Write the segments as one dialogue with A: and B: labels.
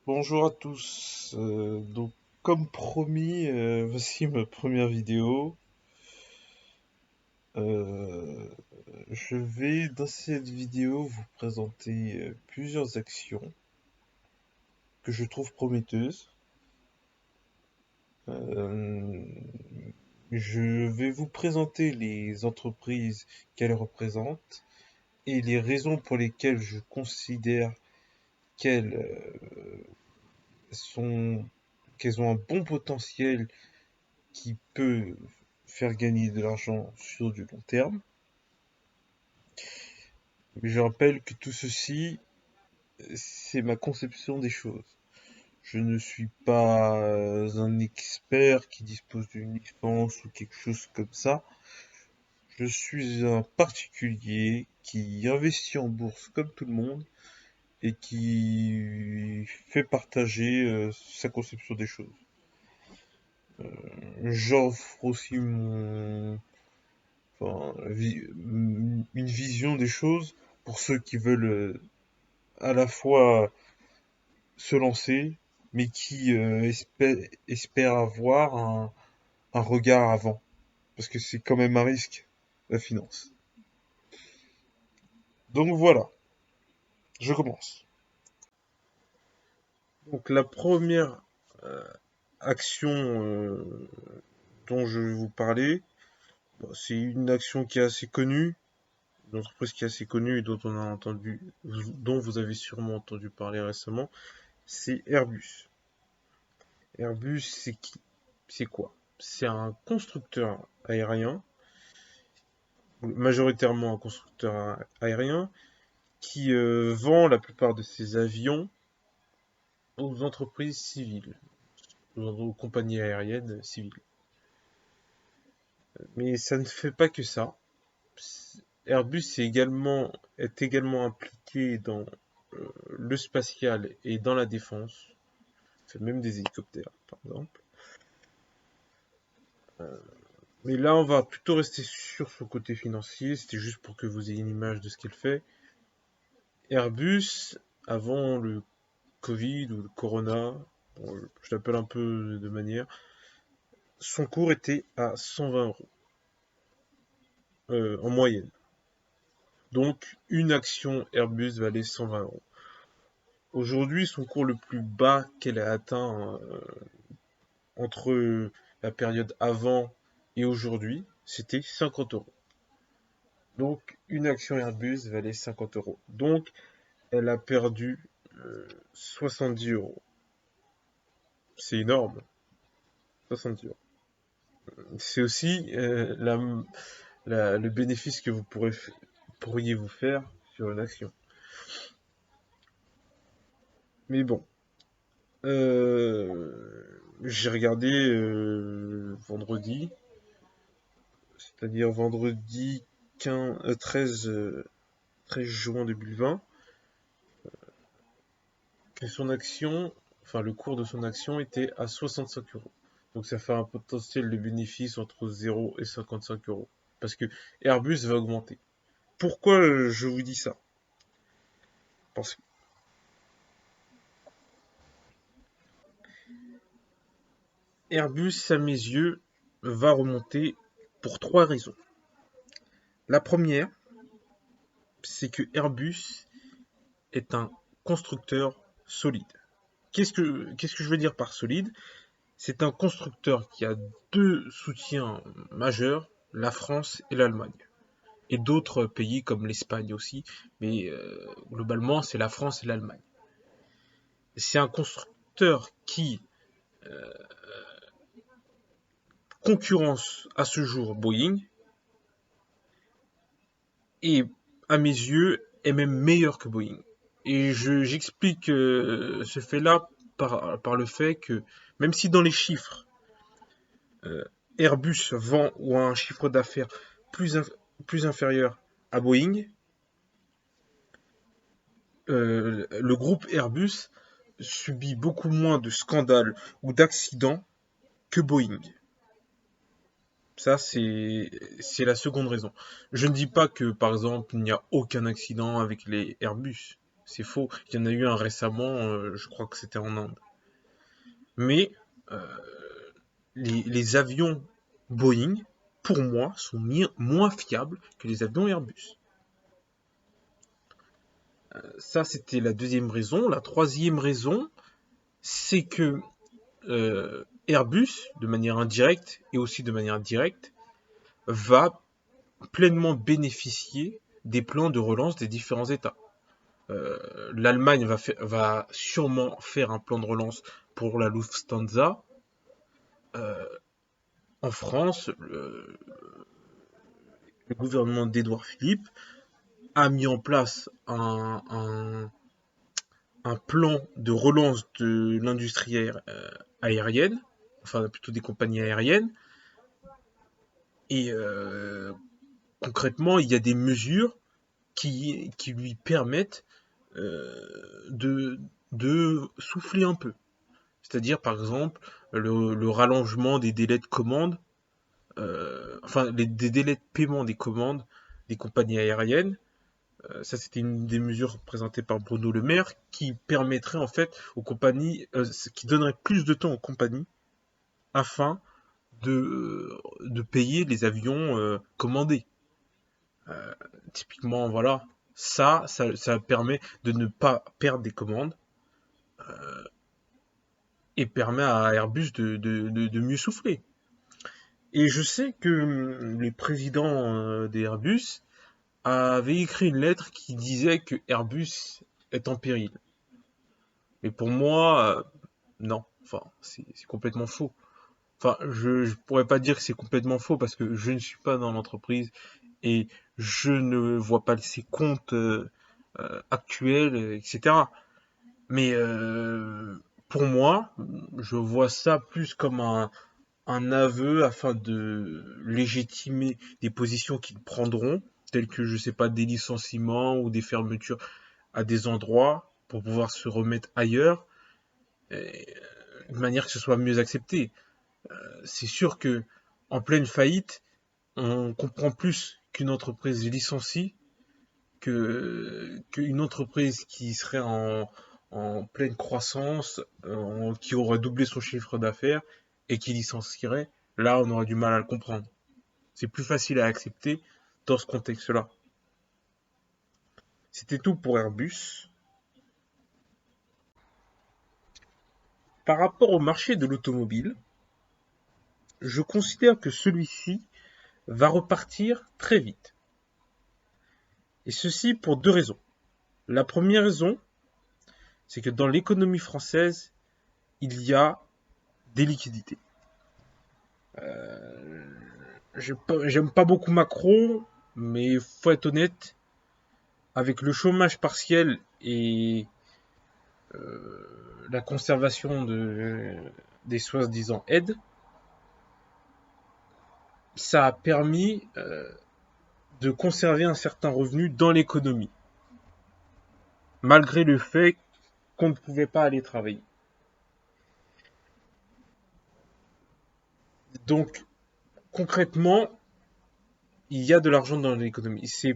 A: Bonjour à tous. Comme promis, voici ma première vidéo. Euh, je vais dans cette vidéo vous présenter plusieurs actions que je trouve prometteuses. Euh, je vais vous présenter les entreprises qu'elles représentent et les raisons pour lesquelles je considère qu'elles sont qu'elles ont un bon potentiel qui peut faire gagner de l'argent sur du long terme. Mais je rappelle que tout ceci, c'est ma conception des choses. Je ne suis pas un expert qui dispose d'une licence ou quelque chose comme ça. Je suis un particulier qui investit en bourse comme tout le monde et qui fait partager sa conception des choses. J'offre aussi une vision des choses pour ceux qui veulent à la fois se lancer, mais qui espèrent avoir un regard avant. Parce que c'est quand même un risque, la finance. Donc voilà, je commence. Donc la première euh, action dont je vais vous parler, bon, c'est une action qui est assez connue, une entreprise qui est assez connue et dont vous avez sûrement entendu parler récemment, c'est Airbus. Airbus, c'est qui? C'est quoi? C'est un constructeur aérien, majoritairement un constructeur aérien, qui vend la plupart de ses avions aux entreprises civiles, aux compagnies aériennes civiles. Mais ça ne fait pas que ça. Airbus est également impliqué dans le spatial et dans la défense. Il fait même des hélicoptères, par exemple. Mais là, on va plutôt rester sur son côté financier. C'était juste pour que vous ayez une image de ce qu'elle fait. Airbus, avant le Covid ou le Corona, bon, je l'appelle un peu de manière, son cours était à 120 euros en moyenne. Donc, une action Airbus valait 120 euros. Aujourd'hui, son cours le plus bas qu'elle a atteint entre la période avant et aujourd'hui, c'était 50 euros. Donc, une action Airbus valait 50 euros. Donc, elle a perdu 70 euros. C'est énorme, 70 euros. C'est aussi le bénéfice que pourriez vous faire sur une action. Mais bon, j'ai regardé vendredi, c'est-à-dire vendredi 13 juin 2020, et son action, enfin le cours de son action était à 65 euros. Donc ça fait un potentiel de bénéfice entre 0 et 55 euros. Parce que Airbus va augmenter. Pourquoi je vous dis ça? Parce que Airbus, à mes yeux, va remonter pour trois raisons. La première, c'est que Airbus est un constructeur solide. Qu'est-ce que je veux dire par solide? C'est un constructeur qui a deux soutiens majeurs, la France et l'Allemagne. Et d'autres pays comme l'Espagne aussi, mais globalement c'est la France et l'Allemagne. C'est un constructeur qui concurrence à ce jour Boeing et à mes yeux est même meilleur que Boeing. Et j'explique ce fait-là par le fait que même si dans les chiffres euh, Airbus vend ou a un chiffre d'affaires plus, plus inférieur à Boeing, le groupe Airbus subit beaucoup moins de scandales ou d'accidents que Boeing. Ça, c'est la seconde raison. Je ne dis pas que, par exemple, il n'y a aucun accident avec les Airbus. c'est faux. Il y en a eu un récemment, je crois que c'était en Inde. Mais euh, les avions Boeing, pour moi, sont moins fiables que les avions Airbus. Ça, c'était la deuxième raison. La troisième raison, c'est que Airbus, de manière indirecte et aussi de manière directe, va pleinement bénéficier des plans de relance des différents États. L'Allemagne va sûrement faire un plan de relance pour la Lufthansa. Euh, En France, le gouvernement d'Édouard Philippe a mis en place un plan de relance de l'industrie aérienne, enfin plutôt des compagnies aériennes. Et concrètement, il y a des mesures qui lui permettent de souffler un peu. C'est-à-dire, par exemple, le rallongement des délais de commande, des délais de paiement des commandes des compagnies aériennes. Ça, c'était une des mesures présentées par Bruno Le Maire qui permettrait en fait aux compagnies, qui donnerait plus de temps aux compagnies afin de payer les avions commandés. Typiquement, voilà, ça permet de ne pas perdre des commandes et permet à Airbus de mieux souffler. Et je sais que les présidents d'Airbus avaient écrit une lettre qui disait que Airbus est en péril. Mais pour moi, non. Enfin, c'est complètement faux. Enfin, je pourrais pas dire que c'est complètement faux parce que je ne suis pas dans l'entreprise et je ne vois pas ses comptes actuels, etc. Mais pour moi, je vois ça plus comme un aveu afin de légitimer des positions qu'ils prendront, telles que, je sais pas, des licenciements ou des fermetures à des endroits pour pouvoir se remettre ailleurs, de manière que ce soit mieux accepté. C'est sûr que en pleine faillite, on comprend plus qu'une entreprise licencie qu'une entreprise qui serait en pleine croissance, qui aurait doublé son chiffre d'affaires et qui licencierait. Là, on aurait du mal à le comprendre. C'est plus facile à accepter dans ce contexte-là. C'était tout pour Airbus. Par rapport au marché de l'automobile, je considère que celui-ci va repartir très vite. Et ceci pour deux raisons. La première raison, c'est que dans l'économie française, il y a des liquidités. J'aime pas beaucoup Macron, mais faut être honnête, avec le chômage partiel et la conservation des soi-disant aides, ça a permis de conserver un certain revenu dans l'économie, malgré le fait qu'on ne pouvait pas aller travailler. Donc, concrètement, il y a de l'argent dans l'économie. Je suis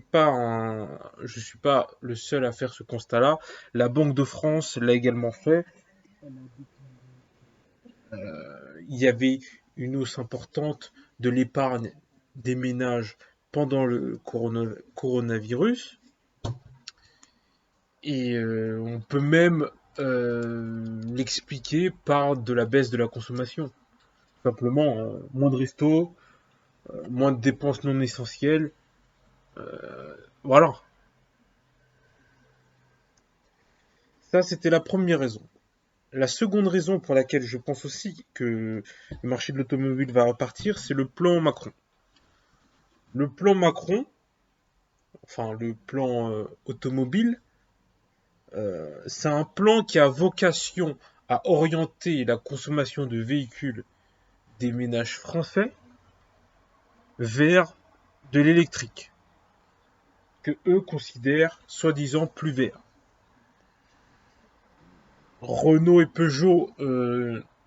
A: pas le seul à faire ce constat-là. La Banque de France l'a également fait. Il y avait une hausse importante de l'épargne des ménages pendant le coronavirus. Et on peut même l'expliquer par de la baisse de la consommation. Simplement, moins de restos, moins de dépenses non essentielles. Voilà. Ça, c'était la première raison. La seconde raison pour laquelle je pense aussi que le marché de l'automobile va repartir, c'est le plan Macron. Le plan Macron, enfin le plan automobile, c'est un plan qui a vocation à orienter la consommation de véhicules des ménages français vers de l'électrique, que eux considèrent soi-disant plus vert. Renault et Peugeot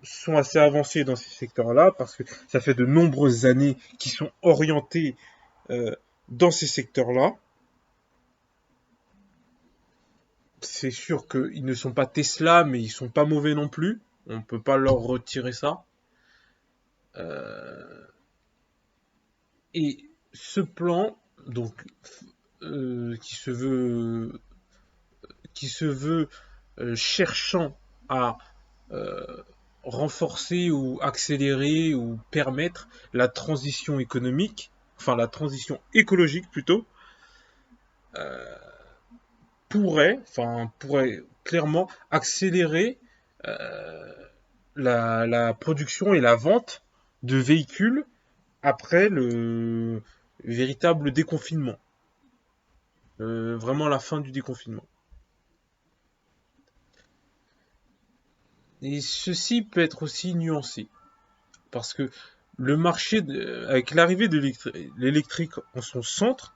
A: sont assez avancés dans ces secteurs-là parce que ça fait de nombreuses années qu'ils sont orientés dans ces secteurs-là. c'est sûr qu'ils ne sont pas Tesla, mais ils sont pas mauvais non plus. On peut pas leur retirer ça. Euh, et ce plan, donc, euh, qui se veut, qui se veut cherchant à euh, renforcer ou accélérer ou permettre la transition économique, enfin la transition écologique plutôt, pourrait clairement accélérer euh, la production et la vente de véhicules après le véritable déconfinement. Vraiment la fin du déconfinement. Et ceci peut être aussi nuancé, parce que le marché, avec l'arrivée de l'électrique en son centre,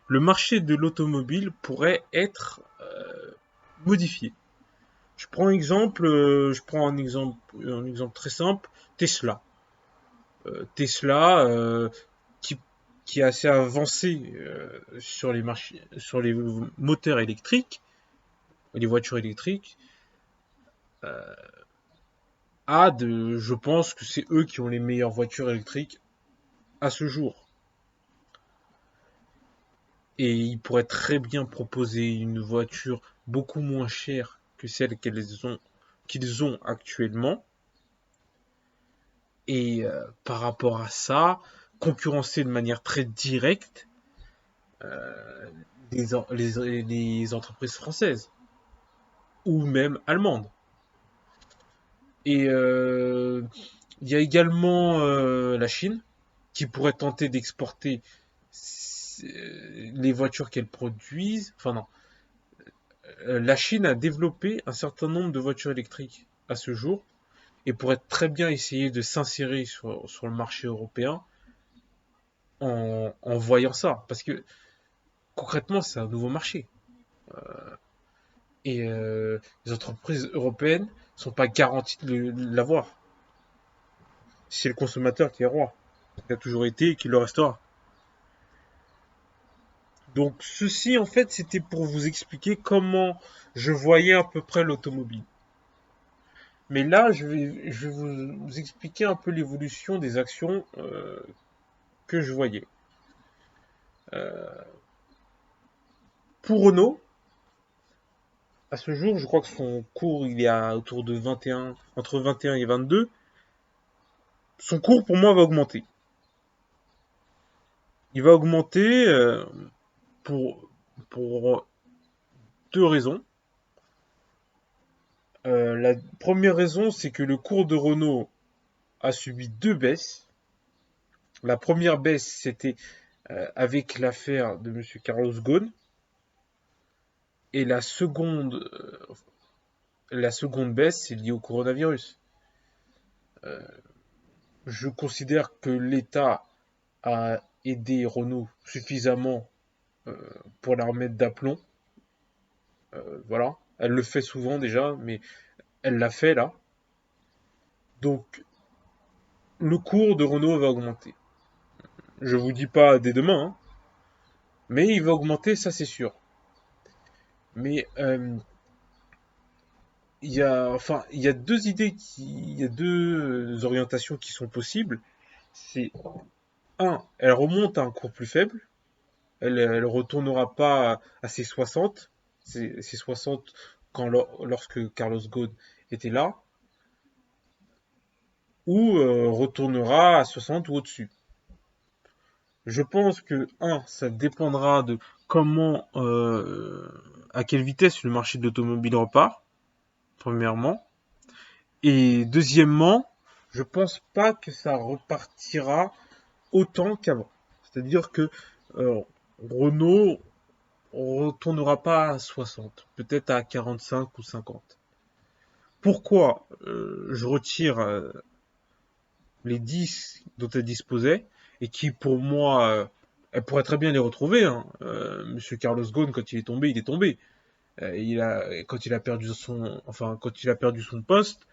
A: le marché de l'automobile pourrait être modifié. Je prends un exemple très simple, Tesla. Tesla, qui, qui est assez avancé sur les marchés, sur les moteurs électriques, les voitures électriques, je pense que c'est eux qui ont les meilleures voitures électriques à ce jour. Et ils pourraient très bien proposer une voiture beaucoup moins chère que celle qu'ils ont actuellement. Et par rapport à ça, concurrencer de manière très directe les entreprises françaises ou même allemandes. Et il y a également la Chine qui pourrait tenter d'exporter les voitures qu'elle produisent. Enfin non, la Chine a développé un certain nombre de voitures électriques à ce jour et pourrait très bien essayer de s'insérer sur le marché européen en voyant ça. Parce que concrètement, c'est un nouveau marché. Et les entreprises européennes sont pas garanties de l'avoir. C'est le consommateur qui est roi. Il a toujours été et qui le restera. Donc ceci, en fait, c'était pour vous expliquer comment je voyais à peu près l'automobile. Mais là, je vais vous expliquer un peu l'évolution des actions que je voyais. Euh, pour Renault, à ce jour, je crois que son cours, il est à autour de 21, entre 21 et 22. Son cours, pour moi, va augmenter. Il va augmenter pour, pour deux raisons. La première raison, c'est que le cours de Renault a subi deux baisses. La première baisse, c'était avec l'affaire de Monsieur Carlos Ghosn. Et la seconde baisse, c'est lié au coronavirus. Je considère que l'État a aidé Renault suffisamment euh, pour la remettre d'aplomb. Voilà. Elle le fait souvent déjà, mais elle l'a fait là. Donc, le cours de Renault va augmenter. Je vous dis pas dès demain, hein, mais il va augmenter, ça c'est sûr. Mais il y a deux orientations qui sont possibles. C'est un, elle remonte à un cours plus faible. Elle retournera pas à ses 60, ses 60 lorsque Carlos Ghosn était là, ou retournera à 60 ou au-dessus. Je pense que un, ça dépendra de comment, à quelle vitesse le marché de l'automobile repart, premièrement. Et deuxièmement, je pense pas que ça repartira autant qu'avant. C'est-à-dire que euh, Renault retournera pas à 60, peut-être à 45 ou 50. Pourquoi je retire les 10 dont elle disposait et qui pour moi elle pourrait très bien les retrouver, hein. Monsieur Carlos Ghosn, quand il est tombé. Quand il a perdu quand il a perdu son poste,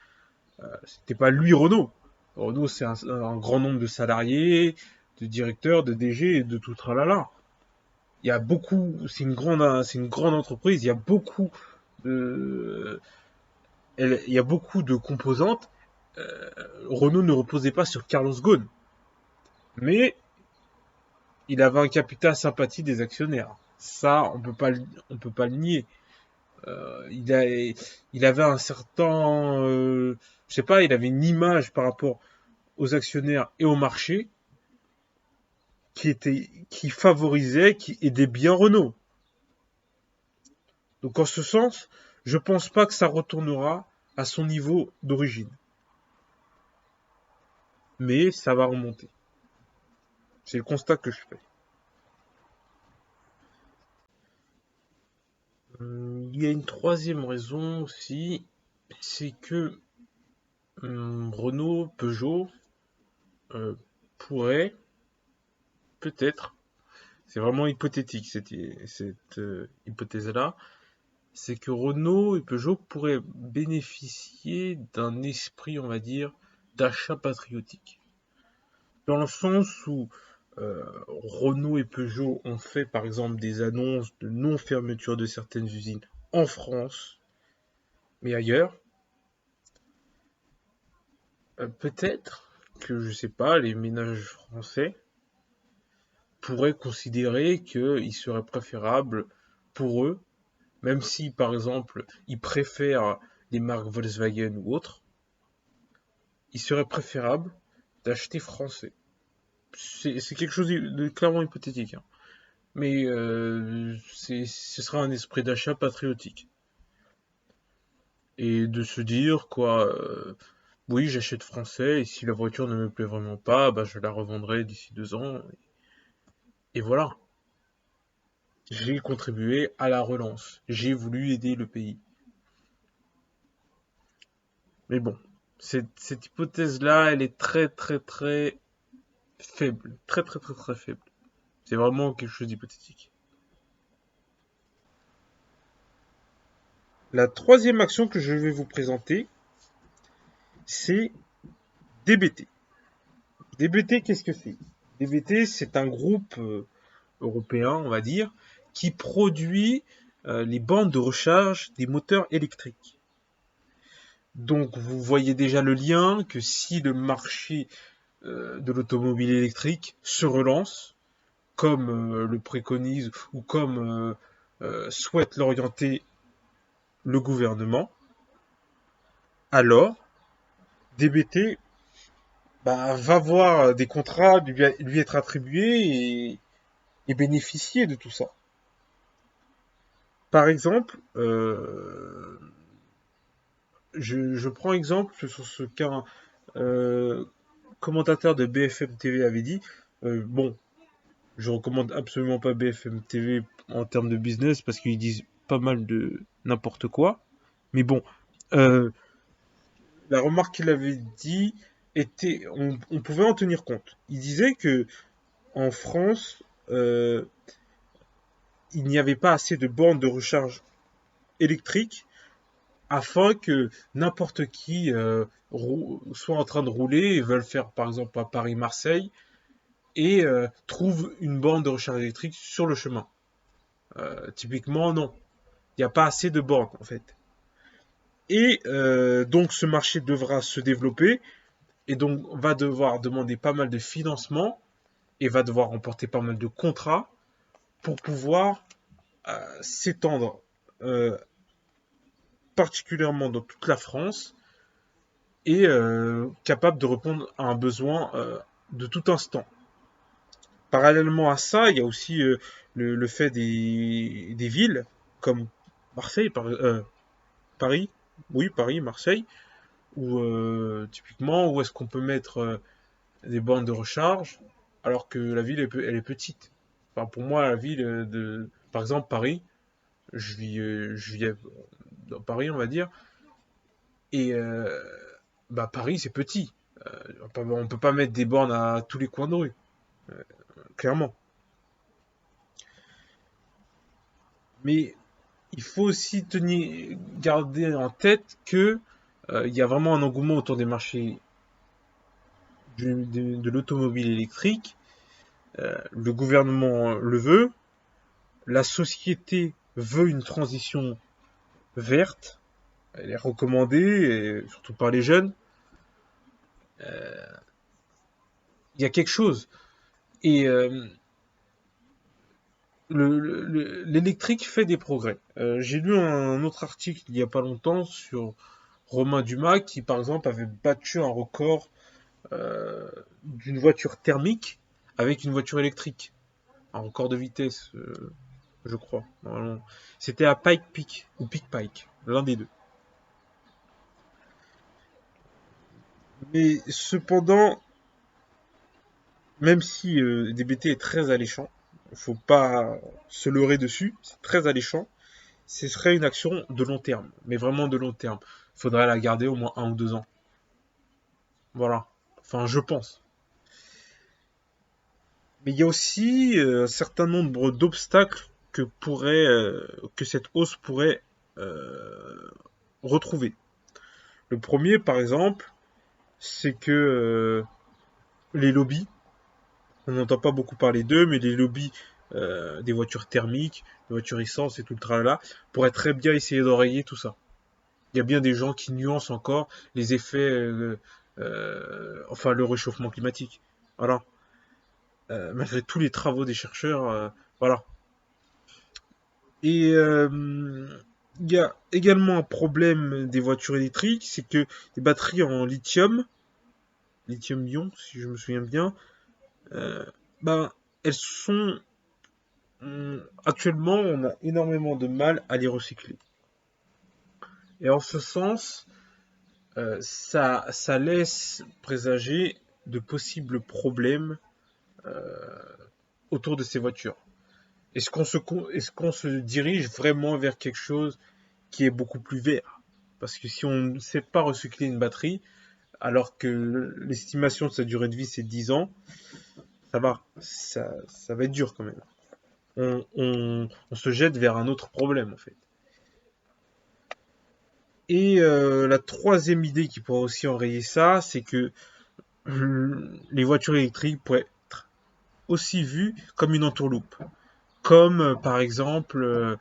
A: c'était pas lui Renault. Renault, c'est un grand nombre de salariés, de directeurs, de DG et de tout tralala. Il y a beaucoup, c'est une grande entreprise. Il y a beaucoup il y a beaucoup de composantes. Euh, Renault ne reposait pas sur Carlos Ghosn, mais il avait un capital sympathie des actionnaires. Ça, on peut pas le nier. Euh, il, a, il avait un certain, je sais pas, il avait une image par rapport aux actionnaires et au marché qui favorisait, qui aidait bien Renault. Donc en ce sens, je pense pas que ça retournera à son niveau d'origine. Mais ça va remonter. C'est le constat que je fais. Il y a une troisième raison aussi, c'est que Renault, Peugeot euh, pourrait, peut-être, c'est vraiment hypothétique cette hypothèse-là, c'est que Renault et Peugeot pourraient bénéficier d'un esprit, on va dire, d'achat patriotique. Dans le sens où Renault et Peugeot ont fait par exemple des annonces de non-fermeture de certaines usines en France, mais ailleurs, peut-être que, je sais pas, les ménages français pourraient considérer qu'il serait préférable pour eux, même si par exemple ils préfèrent les marques Volkswagen ou autres, il serait préférable d'acheter français. C'est quelque chose de clairement hypothétique, hein. Mais ce sera un esprit d'achat patriotique. Et de se dire, quoi, oui, j'achète français, et si la voiture ne me plaît vraiment pas, bah, je la revendrai d'ici 2 ans. Et voilà, j'ai contribué à la relance. J'ai voulu aider le pays. Mais bon, cette hypothèse-là, elle est très très très faible. Très très très très faible. C'est vraiment quelque chose d'hypothétique. La troisième action que je vais vous présenter, c'est DBT. DBT, qu'est-ce que c'est? DBT, c'est un groupe européen, on va dire, qui produit les bandes de recharge des moteurs électriques. Donc vous voyez déjà le lien que si le marché de l'automobile électrique se relance, comme le préconise ou comme souhaite l'orienter le gouvernement, alors DBT va voir des contrats lui être attribués et bénéficier de tout ça. Par exemple, je prends exemple sur ce qu'un commentateur de BFM TV avait dit. Bon, je recommande absolument pas BFM TV en termes de business parce qu'ils disent pas mal de n'importe quoi. Mais bon, euh, la remarque qu'il avait dit était, on pouvait en tenir compte. Il disait que en France, il n'y avait pas assez de bornes de recharge électrique afin que n'importe qui soit en train de rouler et veulent faire par exemple à Paris-Marseille et trouve une borne de recharge électrique sur le chemin. Typiquement, non. Il n'y a pas assez de bornes en fait. Et donc ce marché devra se développer et donc va devoir demander pas mal de financement et va devoir remporter pas mal de contrats pour pouvoir s'étendre particulièrement dans toute la France et capable de répondre à un besoin de tout instant. Parallèlement à ça, il y a aussi le fait des villes comme Marseille, Paris, oui, Paris, Marseille, où typiquement, où est-ce qu'on peut mettre des bornes de recharge alors que la ville elle est petite. Enfin, pour moi, la ville par exemple, Paris, je vis dans Paris, on va dire, et Paris, c'est petit. On peut pas mettre des bornes à tous les coins de rue, clairement. Mais il faut aussi garder en tête que il y a vraiment un engouement autour des marchés de l'automobile électrique. Le gouvernement le veut, la société veut une transition verte, elle est recommandée, et surtout par les jeunes. Il y a quelque chose. Et l'électrique fait des progrès. J'ai lu un autre article il y a pas longtemps sur Romain Dumas qui, par exemple, avait battu un record euh, d'une voiture thermique avec une voiture électrique. Un record de vitesse, je crois, normalement. C'était à Pike Peak, ou Peak Pike, l'un des deux. Mais cependant, même si DBT est très alléchant, faut pas se leurrer dessus, c'est très alléchant, ce serait une action de long terme, mais vraiment de long terme. Il faudrait la garder au moins 1 ou 2 ans. Voilà. Enfin, je pense. Mais il y a aussi un certain nombre d'obstacles que cette hausse pourrait euh, retrouver. Le premier, par exemple, c'est que les lobbies, on n'entend pas beaucoup parler d'eux, mais les lobbies des voitures thermiques, des voitures essence et tout le tralala, pourraient très bien essayer d'enrayer tout ça. Il y a bien des gens qui nuancent encore les effets, enfin le réchauffement climatique. Voilà. Malgré tous les travaux des chercheurs, voilà. Et il y a également un problème des voitures électriques, c'est que les batteries en lithium, lithium-ion, si je me souviens bien, euh, ben, elles sont actuellement, on a énormément de mal à les recycler. Et en ce sens, ça laisse présager de possibles problèmes autour de ces voitures. Est-ce qu'on se dirige vraiment vers quelque chose qui est beaucoup plus vert? Parce que si on ne sait pas recycler une batterie, alors que l'estimation de sa durée de vie c'est 10 ans, ça va être dur quand même. On se jette vers un autre problème en fait. Et la troisième idée qui pourrait aussi enrayer ça, c'est que les voitures électriques pourraient être aussi vues comme une entourloupe. Comme par exemple,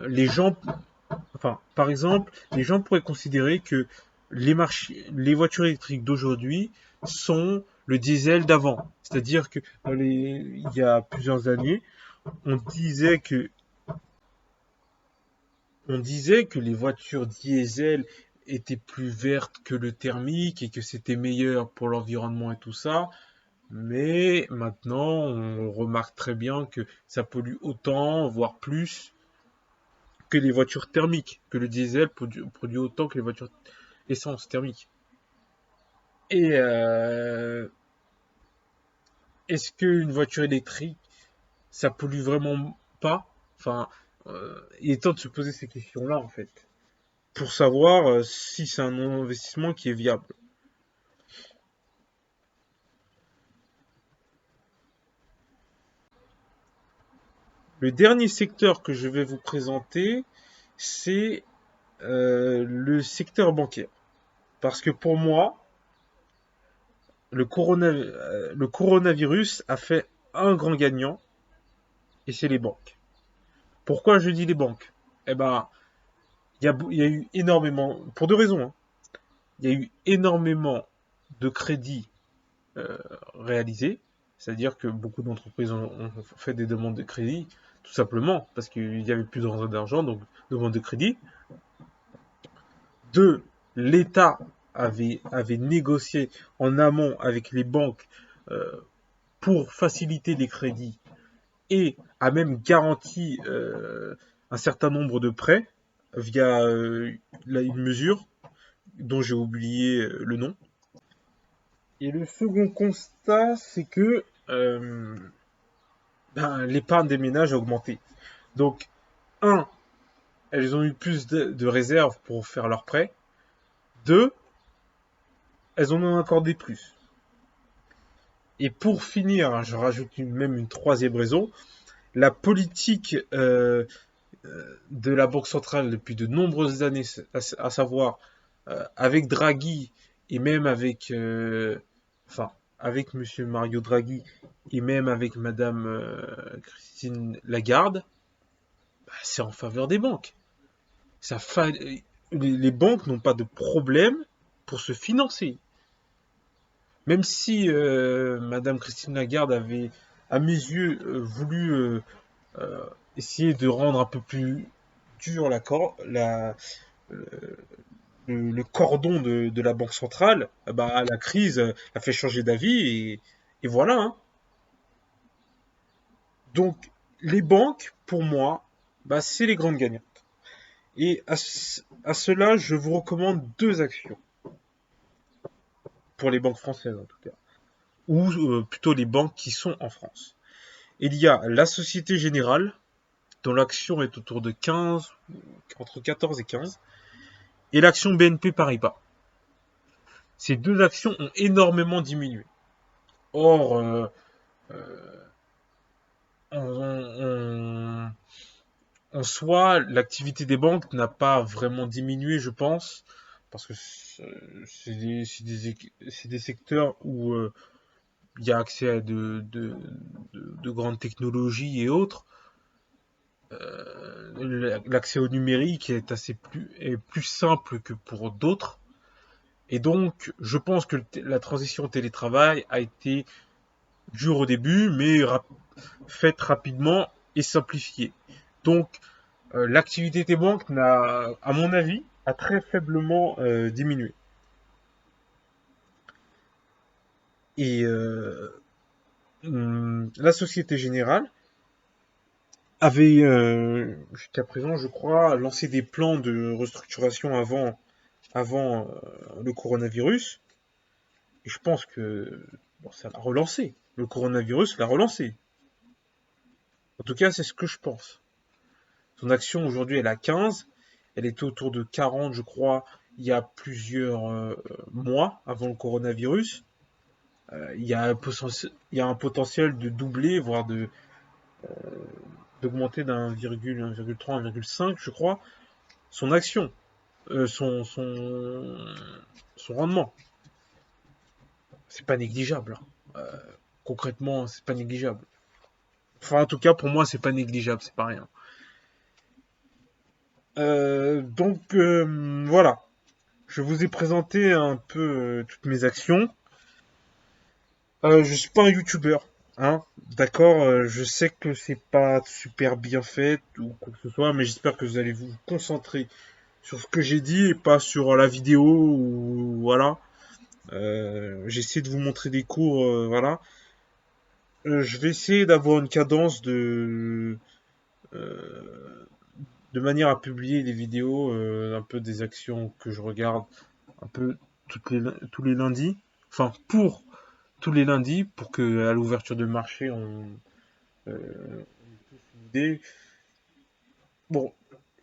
A: les gens, enfin, par exemple, les gens pourraient considérer que les voitures électriques d'aujourd'hui sont le diesel d'avant. C'est-à-dire que il y a plusieurs années, on disait que on disait que les voitures diesel étaient plus vertes que le thermique et que c'était meilleur pour l'environnement et tout ça. Mais maintenant, on remarque très bien que ça pollue autant, voire plus, que les voitures thermiques, que le diesel produit autant que les voitures essence thermiques. Et est-ce qu'une voiture électrique, ça pollue vraiment pas? Enfin, il est temps de se poser ces questions-là, en fait, pour savoir si c'est un investissement qui est viable. Le dernier secteur que je vais vous présenter, c'est le secteur bancaire. Parce que pour moi, le coronavirus a fait un grand gagnant, et c'est les banques. Pourquoi je dis les banques? Eh ben, il y a eu énormément, pour deux raisons, hein. Il y a eu énormément de crédits euh, réalisés, c'est-à-dire que beaucoup d'entreprises ont fait des demandes de crédit, tout simplement parce qu'il n'y avait plus de rentrée d'argent, donc demande de crédit. Deux, l'État avait négocié en amont avec les banques euh, pour faciliter les crédits et a même garanti un certain nombre de prêts via une mesure dont j'ai oublié le nom. Et le second constat, c'est que ben, l'épargne des ménages a augmenté. Donc, un, elles ont eu plus de réserves pour faire leurs prêts. Deux, elles en ont accordé plus. Et pour finir, hein, je rajoute même une troisième raison, la politique de la Banque centrale depuis de nombreuses années, à savoir avec Draghi et même enfin, avec Monsieur Mario Draghi et même avec Madame Christine Lagarde, bah, c'est en faveur des banques. Ça fa... les banques n'ont pas de problème pour se financer. Même si Madame Christine Lagarde avait, à mes yeux, voulu euh, essayer de rendre un peu plus dur le, le cordon de la Banque centrale, bah, la crise a fait changer d'avis et voilà, hein. Donc, les banques, pour moi, bah, c'est les grandes gagnantes. Et à cela, je vous recommande deux actions, pour les banques françaises en tout cas, ou plutôt les banques qui sont en France. Il y a la Société Générale, dont l'action est autour de 15, entre 14 et 15, et l'action BNP Paribas. Ces deux actions ont énormément diminué. Or, on, en soi, l'activité des banques n'a pas vraiment diminué, je pense, parce que c'est des secteurs où il y a accès à de grandes technologies et autres. L'accès au numérique est plus simple que pour d'autres. Et donc, je pense que la transition au télétravail a été dure au début, mais faite rapidement et simplifiée. Donc, l'activité des banques n'a, à mon avis, a très faiblement diminué. Et la Société Générale avait, jusqu'à présent, je crois, lancé des plans de restructuration avant le coronavirus. Et je pense que bon, ça l'a relancé. Le coronavirus l'a relancé. En tout cas, c'est ce que je pense. Son action aujourd'hui, elle a 15. Elle était autour de 40, je crois, il y a plusieurs mois avant le coronavirus. Il y a un potentiel de doubler, voire d'augmenter d'un virgule, 1,3, 1,5, je crois, son action, euh, son, son, son rendement. C'est pas négligeable, hein. Concrètement, c'est pas négligeable. Enfin, en tout cas, pour moi, c'est pas négligeable, c'est pas rien. Voilà, je vous ai présenté un peu toutes mes actions. Je suis pas un youtubeur, hein, d'accord. Je sais que c'est pas super bien fait ou quoi que ce soit, mais j'espère que vous allez vous concentrer sur ce que j'ai dit et pas sur la vidéo ou voilà. J'essaie de vous montrer des cours, voilà. Je vais essayer d'avoir une cadence euh, de manière à publier des vidéos, un peu des actions que je regarde, un peu tous les lundis. Enfin, pour tous les lundis, pour que à l'ouverture de marché, une idée. Bon,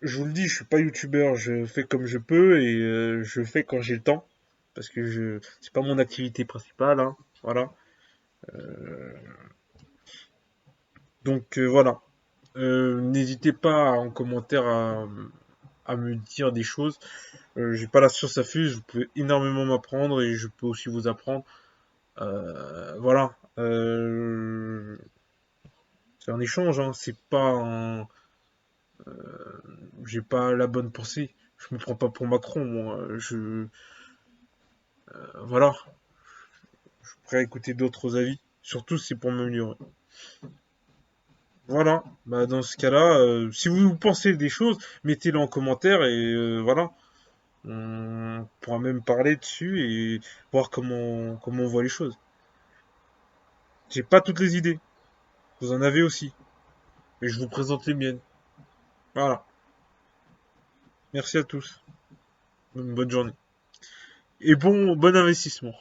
A: je vous le dis, je suis pas youtubeur, je fais comme je peux et je fais quand j'ai le temps, parce que c'est pas mon activité principale, hein, voilà. Euh, voilà. N'hésitez pas en commentaire à me dire des choses. J'ai pas la science infuse, vous pouvez énormément m'apprendre et je peux aussi vous apprendre. Voilà. C'est un échange, hein. C'est pas un. J'ai pas la bonne pensée. Je me prends pas pour Macron, moi. Voilà. Je suis prêt à écouter d'autres avis. Surtout si c'est pour m'améliorer. Voilà. Bah, dans ce cas-là, si vous pensez des choses, mettez-les en commentaire et voilà. On pourra même parler dessus et voir comment on voit les choses. J'ai pas toutes les idées. Vous en avez aussi. Et je vous présente les miennes. Voilà. Merci à tous. Bonne journée. Et bon investissement.